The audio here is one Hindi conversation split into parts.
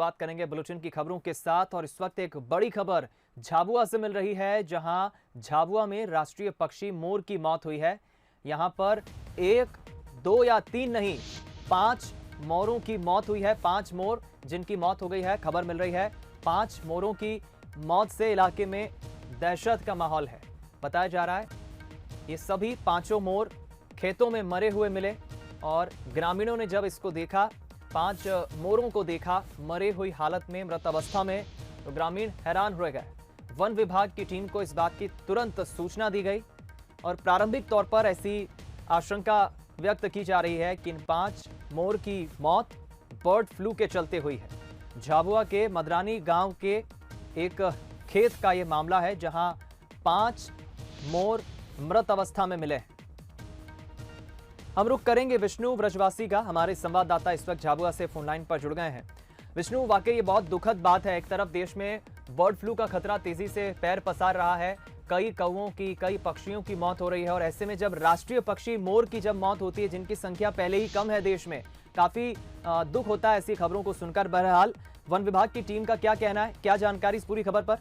बात करेंगे बुलेटिन की खबरों के साथ और इस वक्त एक बड़ी खबर झाबुआ से मिल रही है, जहां झाबुआ में राष्ट्रीय पक्षी मोर की मौत हुई है। यहां पर 1, 2 या 3 नहीं, 5 मोरों की मौत हुई है। 5 मोर जिनकी मौत हो गई है। खबर मिल रही है 5 मोरों की मौत से इलाके में दहशत का माहौल है। बताया जा रहा है ये सभी 5 मोर खेतों में मरे हुए मिले और ग्रामीणों ने जब इसको देखा, 5 मोरों को देखा मरे हुई हालत में, मृत अवस्था में, तो ग्रामीण हैरान हो गए। वन विभाग की टीम को इस बात की तुरंत सूचना दी गई और प्रारंभिक तौर पर ऐसी आशंका व्यक्त की जा रही है कि इन 5 मोर की मौत बर्ड फ्लू के चलते हुई है। झाबुआ के मदरानी गांव के एक खेत का यह मामला है, जहां 5 मोर मृत अवस्था में मिले हैं। हम रुख करेंगे विष्णु ब्रजवासी का। हमारे संवाददाता इस वक्त झाबुआ से फोन लाइन पर जुड़ गए हैं। विष्णु, वाकई ये बहुत दुखद बात है। एक तरफ देश में बर्ड फ्लू का खतरा तेजी से पैर पसार रहा है, कई कौवों की, कई पक्षियों की मौत हो रही है और ऐसे में जब राष्ट्रीय पक्षी मोर की जब मौत होती है, जिनकी संख्या पहले ही कम है देश में, काफी दुख होता है ऐसी खबरों को सुनकर। बहरहाल वन विभाग की टीम का क्या कहना है, क्या जानकारी इस पूरी खबर पर?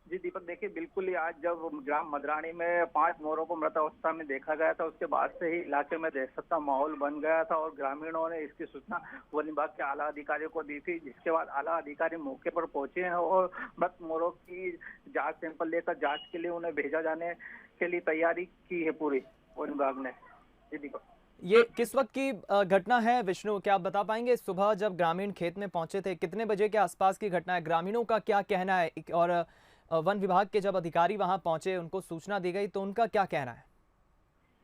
जी दीपक, देखिए बिल्कुल ही आज जब ग्राम मदरानी में 5 मोरों को मृत अवस्था में देखा गया था, उसके बाद से ही इलाके में दहशत का माहौल बन गया था और ग्रामीणों ने इसकी सूचना वन विभाग के आला अधिकारियों को दी थी, जिसके बाद आला अधिकारी मौके पर पहुंचे हैं और मृत मोरों की जांच सैंपल लेकर जांच के लिए उन्हें भेजा जाने के लिए तैयारी की है पूरी वन विभाग ने। जी दीपक, ये किस वक्त की घटना है विष्णु, क्या आप बता पाएंगे? सुबह जब ग्रामीण खेत में पहुंचे थे, कितने बजे के आसपास की घटना है? ग्रामीणों का क्या कहना है और वन विभाग के जब अधिकारी वहां पहुंचे, उनको सूचना दी गई, तो उनका क्या कहना है?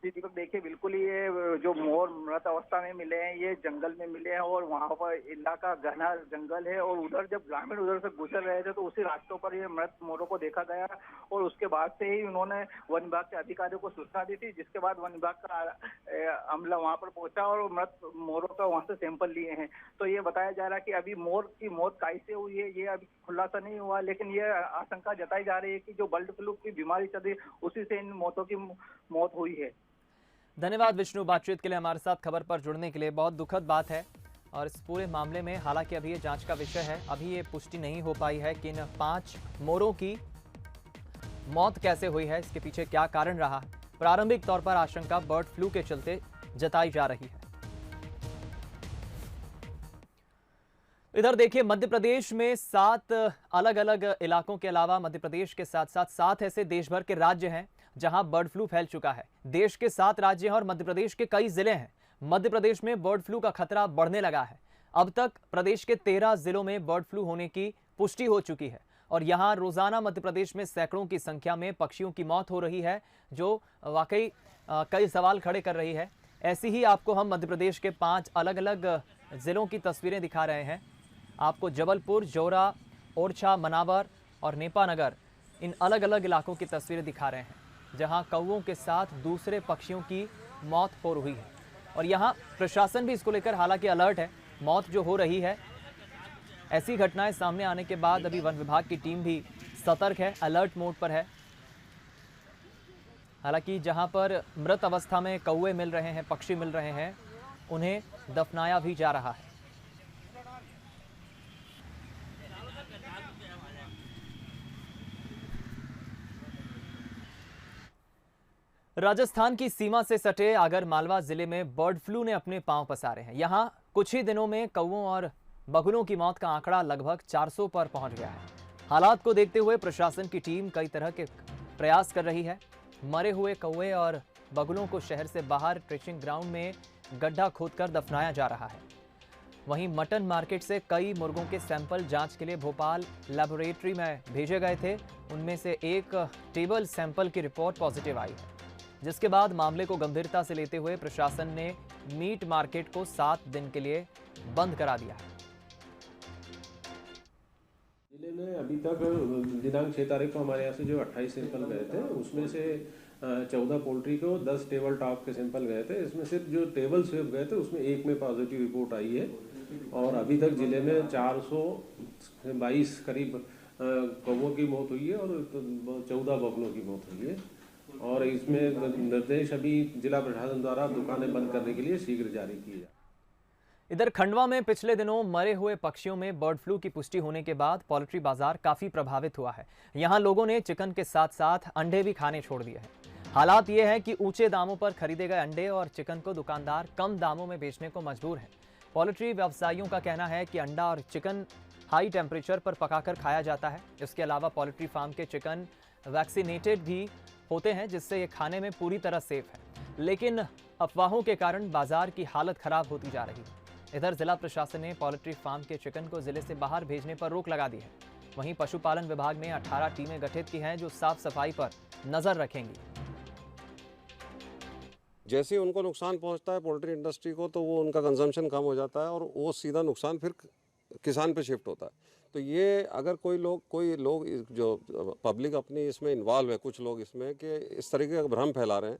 जी दीपक, देखिए बिल्कुल ये जो मोर मृत अवस्था में मिले हैं, ये जंगल में मिले हैं और वहाँ पर इलाका घना जंगल है और उधर जब ग्रामीण उधर से गुजर रहे थे तो उसी रास्तों पर ये मृत मोरों को देखा गया और उसके बाद से ही उन्होंने वन विभाग के अधिकारियों को सूचना दी थी, जिसके बाद वन विभाग का अमला वहाँ पर पहुंचा और मृत मोरों का वहाँ से सैंपल लिए हैं। तो ये बताया जा रहा है कि अभी मोर की मौत कैसे हुई है ये अभी खुलासा नहीं हुआ, लेकिन ये आशंका जताई जा रही है कि जो बर्ड फ्लू की बीमारी चल रही है उसी से इन मौतों की मौत हुई है। धन्यवाद विष्णु, बातचीत के लिए, हमारे साथ खबर पर जुड़ने के लिए। बहुत दुखद बात है और इस पूरे मामले में हालांकि अभी ये जांच का विषय है, अभी ये पुष्टि नहीं हो पाई है कि इन 5 मोरों की मौत कैसे हुई है, इसके पीछे क्या कारण रहा। प्रारंभिक तौर पर आशंका बर्ड फ्लू के चलते जताई जा रही है। इधर देखिए, मध्य प्रदेश में 7 अलग अलग इलाकों के अलावा मध्य प्रदेश के साथ साथ 7 ऐसे देश भर के राज्य हैं जहां बर्ड फ्लू फैल चुका है। देश के 7 राज्य हैं और मध्य प्रदेश के कई जिले हैं। मध्य प्रदेश में बर्ड फ्लू का खतरा बढ़ने लगा है। अब तक प्रदेश के 13 जिलों में बर्ड फ्लू होने की पुष्टि हो चुकी है और यहां रोजाना मध्य प्रदेश में सैकड़ों की संख्या में पक्षियों की मौत हो रही है, जो वाकई कई सवाल खड़े कर रही है। ऐसी ही आपको हम मध्य प्रदेश के 5 अलग अलग जिलों की तस्वीरें दिखा रहे हैं। आपको जबलपुर, जौरा, ओरछा, मनावर और नेपानगर, इन अलग अलग इलाकों की तस्वीरें दिखा रहे हैं जहां कौवों के साथ दूसरे पक्षियों की मौत हो रही है और यहां प्रशासन भी इसको लेकर हालांकि अलर्ट है। मौत जो हो रही है, ऐसी घटनाएं सामने आने के बाद अभी वन विभाग की टीम भी सतर्क है, अलर्ट मोड पर है। हालांकि जहां पर मृत अवस्था में कौवे मिल रहे हैं, पक्षी मिल रहे हैं, उन्हें दफनाया भी जा रहा है। राजस्थान की सीमा से सटे आगर मालवा जिले में बर्ड फ्लू ने अपने पांव पसारे हैं। यहां कुछ ही दिनों में कौवों और बगुलों की मौत का आंकड़ा लगभग 400 पर पहुंच गया है। हालात को देखते हुए प्रशासन की टीम कई तरह के प्रयास कर रही है। मरे हुए कौवे और बगुलों को शहर से बाहर ट्रेचिंग ग्राउंड में गड्ढा खोदकर दफनाया जा रहा है। वहीं मटन मार्केट से कई मुर्गों के सैंपल जांच के लिए भोपाल लेबोरेटरी में भेजे गए थे। उनमें से एक टेबल सैंपल की रिपोर्ट पॉजिटिव आई है, जिसके बाद मामले को गंभीरता से लेते हुए प्रशासन ने मीट मार्केट को 7 दिन के लिए बंद करा दिया है। जिले में अभी तक दिनांक 6 तारीख को हमारे यहाँ से जो 28 सैंपल गए थे, उसमें से 14 पोल्ट्री को, 10 टेबल टॉप के सैंपल गए थे। इसमें सिर्फ जो टेबल स्वेप गए थे उसमें एक में पॉजिटिव रिपोर्ट आई है और अभी तक जिले में 422 करीब कौवों की मौत हुई है और 14 बगुलों की मौत हुई है और इसमें निर्देश अभी जिला प्रशासन द्वारा दुकानें बंद करने के लिए शीघ्र जारी किए जाए। इधर खंडवा में पिछले दिनों मरे हुए पक्षियों में बर्ड फ्लू की पुष्टि होने के बाद पोल्ट्री बाजार काफी प्रभावित हुआ है। यहां लोगों ने चिकन के साथ साथ अंडे भी खाने छोड़ दिए हैं। हालात ये है कि ऊंचे दामों पर खरीदे गए अंडे और चिकन को दुकानदार कम दामों में बेचने को मजबूर हैं। पोल्ट्री व्यवसायियों का कहना है कि अंडा और चिकन हाई टेम्परेचर पर पकाकर खाया जाता है। इसके अलावा पोल्ट्री फार्म के चिकन वैक्सीनेटेड भी होते हैं, जिससे ये खाने में पूरी तरह सेफ है। लेकिन अफवाहों के कारण बाजार की हालत खराब होती जा रही है। इधर जिला प्रशासन ने पोल्ट्री फार्म के चिकन को जिले से बाहर भेजने पर रोक लगा दी है। वहीं पशुपालन विभाग ने 18 टीमें गठित की हैं जो साफ सफाई पर नजर रखेंगी। जैसे ही उनको नुकसान पहुंचता है पोल्ट्री इंडस्ट्री को, तो वो उनका कंजम्पशन कम हो जाता है और वो सीधा नुकसान फिर किसान पे शिफ्ट होता है। तो ये अगर कोई लोग जो पब्लिक अपनी इसमें इन्वॉल्व है, कुछ लोग इसमें कि इस तरीके का भ्रम फैला रहे हैं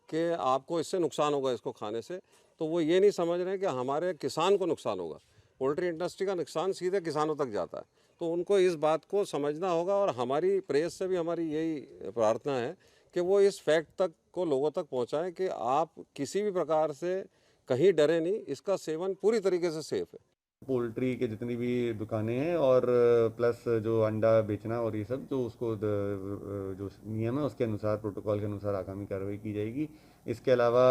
कि आपको इससे नुकसान होगा इसको खाने से, तो वो ये नहीं समझ रहे हैं कि हमारे किसान को नुकसान होगा। पोल्ट्री इंडस्ट्री का नुकसान सीधे किसानों तक जाता है, तो उनको इस बात को समझना होगा। और हमारी प्रेस से भी हमारी यही प्रार्थना है कि वो इस फैक्ट तक को लोगों तक पहुंचाएं कि आप किसी भी प्रकार से कहीं डरे नहीं, इसका सेवन पूरी तरीके से सेफ है। पोल्ट्री के जितनी भी दुकानें हैं और प्लस जो अंडा बेचना और ये सब जो उसको जो नियम है उसके अनुसार, प्रोटोकॉल के अनुसार आगामी कार्रवाई की जाएगी। इसके अलावा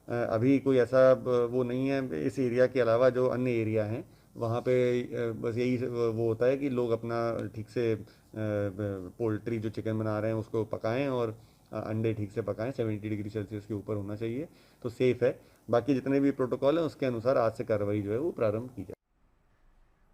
अभी कोई ऐसा वो नहीं है। इस एरिया के अलावा जो अन्य एरिया हैं वहाँ पे बस यही वो होता है कि लोग अपना ठीक से पोल्ट्री जो चिकन बना रहे हैं उसको पकाएं और अंडे ठीक से पकाएं। 70 डिग्री सेल्सियस के ऊपर होना चाहिए, तो सेफ़ है। बाकी जितने भी प्रोटोकॉल हैं उसके अनुसार आज से कार्रवाई जो है वो प्रारंभ की जाए।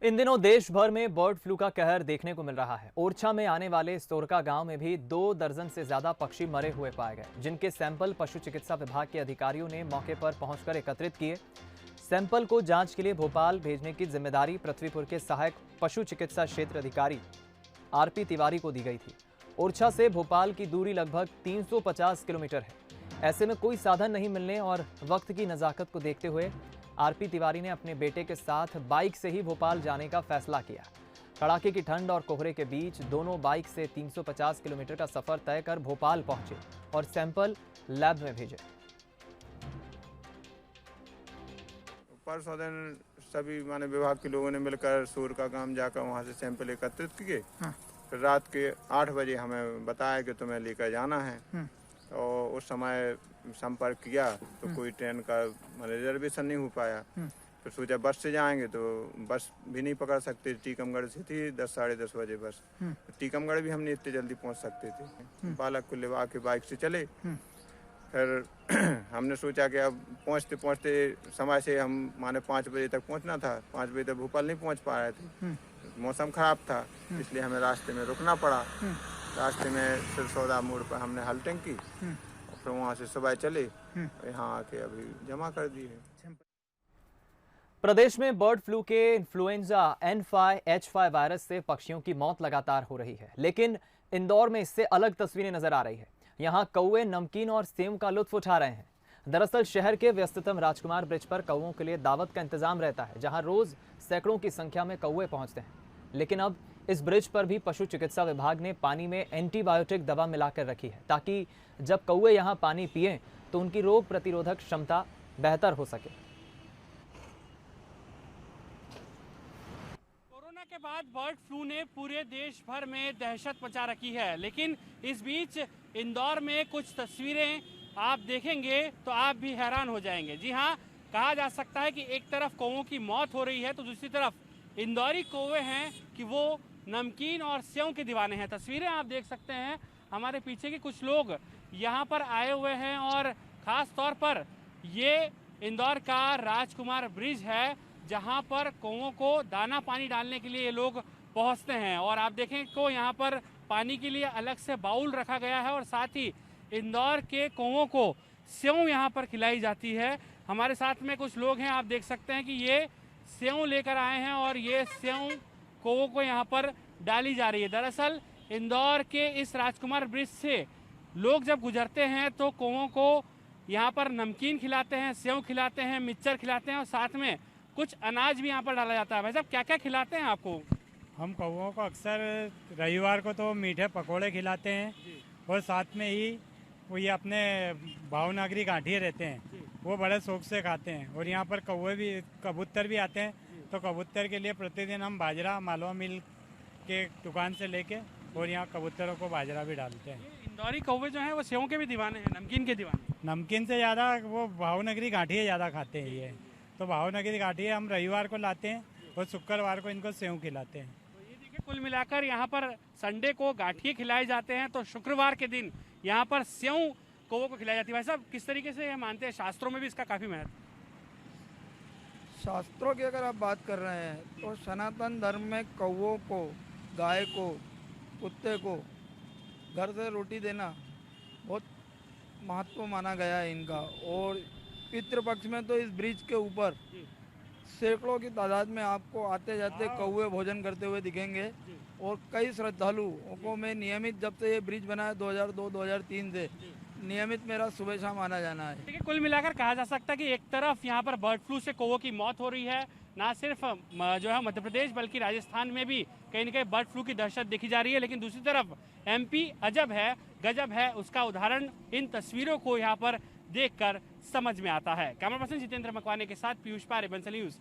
इन दिनों देश भर में बर्ड फ्लू का कहर देखने को मिल रहा है। ओरछा में आने वाले सोरका गांव में भी 2 दर्जन से ज्यादा पक्षी मरे हुए पाए गए, जिनके सैंपल पशु चिकित्सा विभाग के अधिकारियों ने मौके पर पहुंचकर एकत्रित किए। सैंपल को जांच के लिए भोपाल भेजने की जिम्मेदारी पृथ्वीपुर के सहायक पशु चिकित्सा क्षेत्र अधिकारी आरपी तिवारी को दी गई थी। ओरछा से भोपाल की दूरी लगभग 350 किलोमीटर है। ऐसे में कोई साधन नहीं मिलने और वक्त की नज़ाकत को देखते हुए आरपी तिवारी ने अपने बेटे के साथ बाइक से ही भोपाल जाने का फैसला किया। कड़ाके की ठंड और कोहरे के बीच दोनों बाइक से 350 किलोमीटर का सफर तय कर भोपाल पहुंचे और सैंपल लैब में भेजे। परसों दिन सभी माने विभाग के लोगों ने मिलकर सूर का गांव जाकर वहां से सैंपल एकत्रित किए। फिर रात के 8 बजे हमें बताया कि तुम्हें लेकर जाना है। और उस समय संपर्क किया तो कोई ट्रेन का रिजर्वेशन नहीं हो पाया। फिर सोचा बस से जाएंगे, तो बस भी नहीं पकड़ सकते। टीकमगढ़ से थी 10 साढ़े 10 बजे बस। टीकमगढ़ भी हम नहीं इतने जल्दी पहुंच सकते थे। बालक को लेवा के बाइक से चले। फिर हमने सोचा कि अब पहुंचते पहुंचते समय से हम माने 5 बजे तक पहुंचना था। 5 बजे तक भोपाल नहीं पहुंच पा रहे थे, मौसम खराब था, इसलिए हमें रास्ते में रुकना पड़ा। रास्ते में सिरसौदा मोड़ पर हमने हल्टिंग की, फिर वहाँ से सुबह चले, यहाँ आके अभी जमा कर दिए। प्रदेश में बर्ड फ्लू के इन्फ्लुएंजा N5H5 वायरस से पक्षियों की मौत लगातार हो रही है, लेकिन इंदौर में इससे अलग तस्वीरें नजर आ रही है। यहाँ कौवे नमकीन और सेव का लुत्फ उठा रहे हैं। दरअसल शहर के व्यस्ततम राजकुमार ब्रिज पर कौवों के लिए दावत का इंतजाम रहता है, जहाँ रोज सैकड़ों की संख्या में कौवे पहुंचते हैं। लेकिन अब इस ब्रिज पर भी पशु चिकित्सा विभाग ने पानी में एंटीबायोटिक दवा मिलाकर रखी है, ताकि जब कौवे यहाँ पानी पिएं तो उनकी रोग प्रतिरोधक क्षमता बेहतर हो सके। कोरोना के बाद बर्ड फ्लू ने पूरे देश भर में दहशत मचा रखी है, लेकिन इस बीच इंदौर में कुछ तस्वीरें आप देखेंगे तो आप भी हैरान हो जाएंगे। जी हाँ, कहा जा सकता है कि एक तरफ कौवों की मौत हो रही है तो दूसरी तरफ इंदौरी कौवे हैं कि वो नमकीन और सेव के दीवाने हैं। तस्वीरें आप देख सकते हैं, हमारे पीछे के कुछ लोग यहाँ पर आए हुए हैं और ख़ास तौर पर ये इंदौर का राजकुमार ब्रिज है, जहाँ पर कौवों को दाना पानी डालने के लिए ये लोग पहुँचते हैं। और आप देखें को यहाँ पर पानी के लिए अलग से बाउल रखा गया है और साथ ही इंदौर के कौवों को सेव यहाँ पर खिलाई जाती है। हमारे साथ में कुछ लोग हैं, आप देख सकते हैं कि ये सेव लेकर आए हैं और ये सेव कौवों को यहाँ पर डाली जा रही है। दरअसल इंदौर के इस राजकुमार ब्रिज से लोग जब गुजरते हैं तो कौवों को यहाँ पर नमकीन खिलाते हैं, सेव खिलाते हैं, मिक्सचर खिलाते हैं और साथ में कुछ अनाज भी यहाँ पर डाला जाता है। भाई साहब, क्या क्या खिलाते हैं आपको? हम कौवों को अक्सर रविवार को तो मीठे पकोड़े खिलाते हैं और साथ में ही वो ये अपने भावनगरी गांठिए रहते हैं वो बड़े शौक से खाते हैं। और यहाँ पर कौवे भी, कबूतर भी आते हैं, तो कबूतर के लिए प्रतिदिन हम बाजरा मालवा मिल के दुकान से लेके और यहाँ कबूतरों को बाजरा भी डालते हैं। इंदौरी कौवे जो हैं वो सेवों के भी दीवाने हैं, नमकीन के दीवाने। नमकीन से ज़्यादा वो भावनगरी गांठिया ज़्यादा खाते हैं ये। तो भावनगरी गांठिया हम रविवार को लाते हैं और शुक्रवार को इनको सेव खिलाते हैं। तो ये देखिए, कुल मिलाकर यहाँ पर संडे को गांठिए खिलाए जाते हैं, तो शुक्रवार के दिन यहाँ पर सेव कौवों को खिलाई जाती है। भाई साहब, किस तरीके से ये मानते हैं? शास्त्रों में भी इसका काफ़ी महत्व। शास्त्रों की अगर आप बात कर रहे हैं तो सनातन धर्म में कौवों को, गाय को, कुत्ते को घर से रोटी देना बहुत महत्व माना गया है इनका। और पितृपक्ष में तो इस ब्रिज के ऊपर सैकड़ों की तादाद में आपको आते जाते कौवे भोजन करते हुए दिखेंगे। और कई श्रद्धालुओं को मैं नियमित, जब से ये ब्रिज बना है 2002-2003 से, नियमित मेरा सुबह शाम आना जाना है। देखिए, कुल मिलाकर कहा जा सकता है कि एक तरफ यहाँ पर बर्ड फ्लू से कौवों की मौत हो रही है, ना सिर्फ जो है मध्य प्रदेश बल्कि राजस्थान में भी कहीं न कहीं बर्ड फ्लू की दहशत देखी जा रही है। लेकिन दूसरी तरफ एमपी अजब है, गजब है, उसका उदाहरण इन तस्वीरों को यहाँ पर देखकर समझ में आता है। कैमरा पर्सन जितेंद्र मकवाने के साथ पीयूष पारे, बंसल न्यूज।